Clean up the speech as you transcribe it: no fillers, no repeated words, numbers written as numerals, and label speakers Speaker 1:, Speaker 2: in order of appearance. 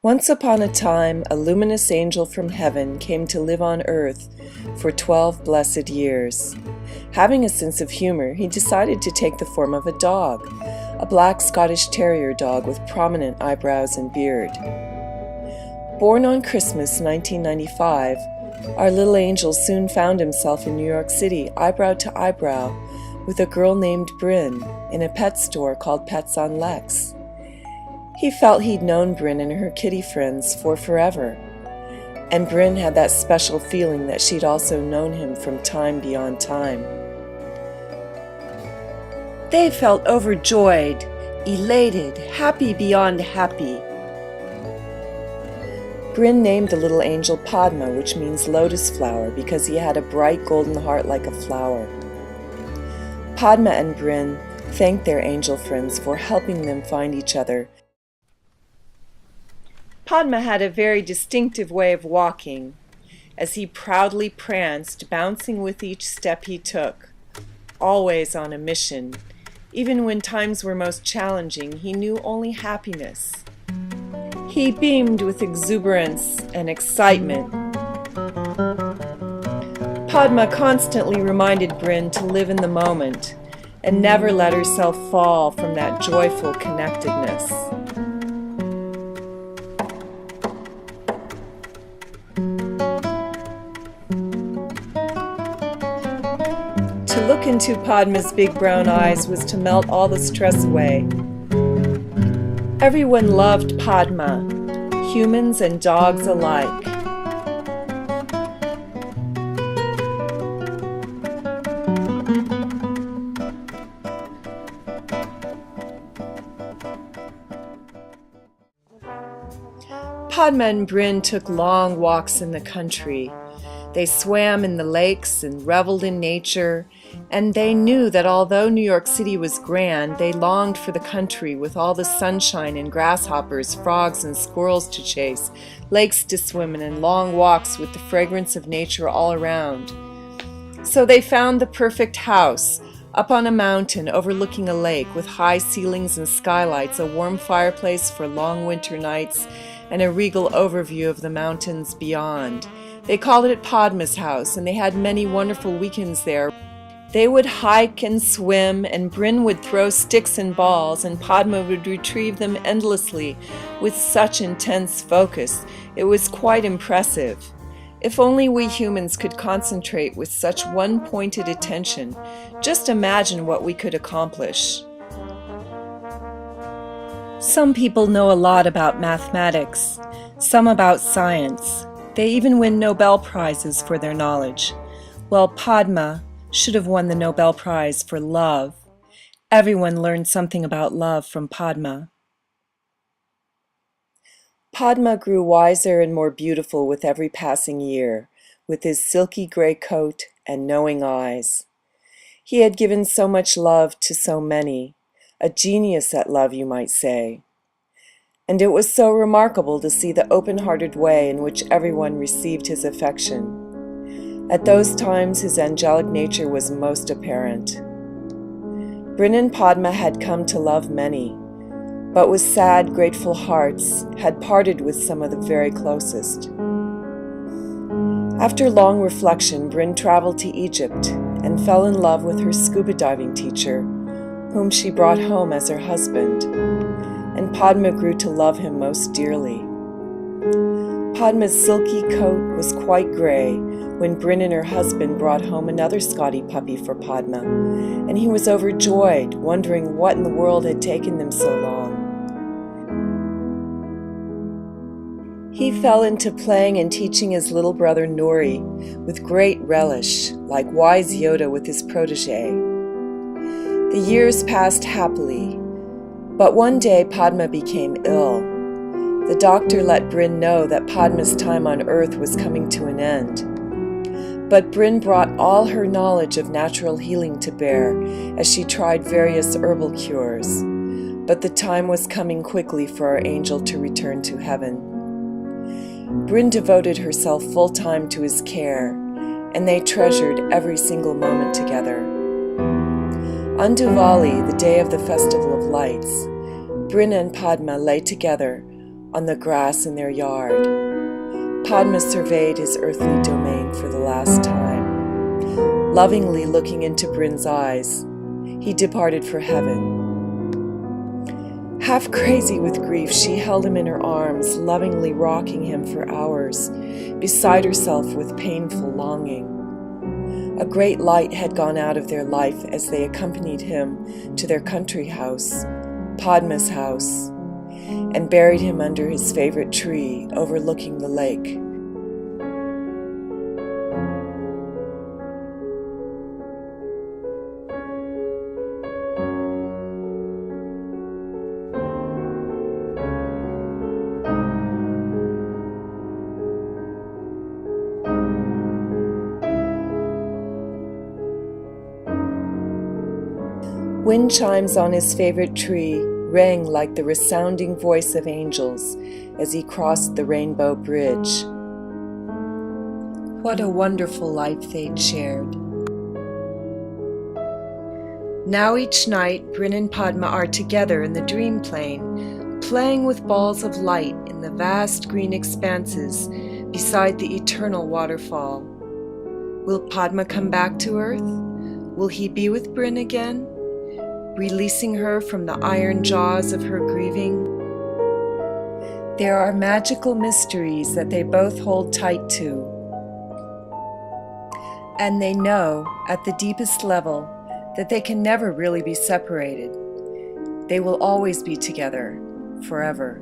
Speaker 1: Once upon a time, a luminous angel from heaven came to live on earth for 12 blessed years. Having a sense of humor, he decided to take the form of a dog, a black Scottish Terrier dog with prominent eyebrows and beard. Born on Christmas 1995, our little angel soon found himself in New York City, eyebrow to eyebrow, with a girl named Bryn in a pet store called Pets on Lex. He felt he'd known Bryn and her kitty friends for forever, and Bryn had that special feeling that she'd also known him from time beyond time. They felt overjoyed, elated, happy beyond happy. Bryn named the little angel Padme, which means lotus flower, because he had a bright golden heart like a flower. Padme and Bryn thanked their angel friends for helping them find each other. Padme had a very distinctive way of walking, as he proudly pranced, bouncing with each step he took, always on a mission. Even when times were most challenging, he knew only happiness. He beamed with exuberance and excitement. Padme constantly reminded Bryn to live in the moment and never let herself fall from that joyful connectedness. To look into Padme's big brown eyes was to melt all the stress away. Everyone loved Padme, humans and dogs alike. Padme and Bryn took long walks in the country. They swam in the lakes and reveled in nature, and they knew that although New York City was grand, they longed for the country with all the sunshine and grasshoppers, frogs and squirrels to chase, lakes to swim in, and long walks with the fragrance of nature all around. So they found the perfect house, up on a mountain overlooking a lake with high ceilings and skylights, a warm fireplace for long winter nights, and a regal overview of the mountains beyond. They called it Padme's house, and they had many wonderful weekends there. They would hike and swim, and Bryn would throw sticks and balls, and Padme would retrieve them endlessly with such intense focus. It was quite impressive. If only we humans could concentrate with such one-pointed attention, just imagine what we could accomplish. Some people know a lot about mathematics, some about science. They even win Nobel Prizes for their knowledge. Well, Padme should have won the Nobel Prize for love. Everyone learned something about love from Padme. Padme grew wiser and more beautiful with every passing year, with his silky gray coat and knowing eyes. He had given so much love to so many, a genius at love, you might say. And it was so remarkable to see the open-hearted way in which everyone received his affection. At those times, his angelic nature was most apparent. Bryn and Padme had come to love many, but with sad, grateful hearts had parted with some of the very closest. After long reflection, Bryn traveled to Egypt and fell in love with her scuba diving teacher, whom she brought home as her husband, and Padme grew to love him most dearly. Padme's silky coat was quite gray when Bryn and her husband brought home another Scotty puppy for Padme, and he was overjoyed, wondering what in the world had taken them so long. He fell into playing and teaching his little brother Nuri with great relish, like wise Yoda with his protege. The years passed happily, but one day Padme became ill. The doctor let Bryn know that Padme's time on earth was coming to an end. But Bryn brought all her knowledge of natural healing to bear as she tried various herbal cures. But the time was coming quickly for our angel to return to heaven. Bryn devoted herself full-time to his care, and they treasured every single moment together. On Diwali, the day of the Festival of Lights, Bryn and Padme lay together, on the grass in their yard. Padme surveyed his earthly domain for the last time. Lovingly looking into Bryn's eyes, he departed for heaven. Half crazy with grief, she held him in her arms, lovingly rocking him for hours, beside herself with painful longing. A great light had gone out of their life as they accompanied him to their country house, Padme's house, and buried him under his favorite tree overlooking the lake. Wind chimes on his favorite tree rang like the resounding voice of angels as he crossed the rainbow bridge. What a wonderful life they'd shared. Now each night, Bryn and Padme are together in the dream plane, playing with balls of light in the vast green expanses beside the eternal waterfall. Will Padme come back to Earth? Will he be with Bryn again, releasing her from the iron jaws of her grieving? There are magical mysteries that they both hold tight to. And they know, at the deepest level, that they can never really be separated. They will always be together, forever.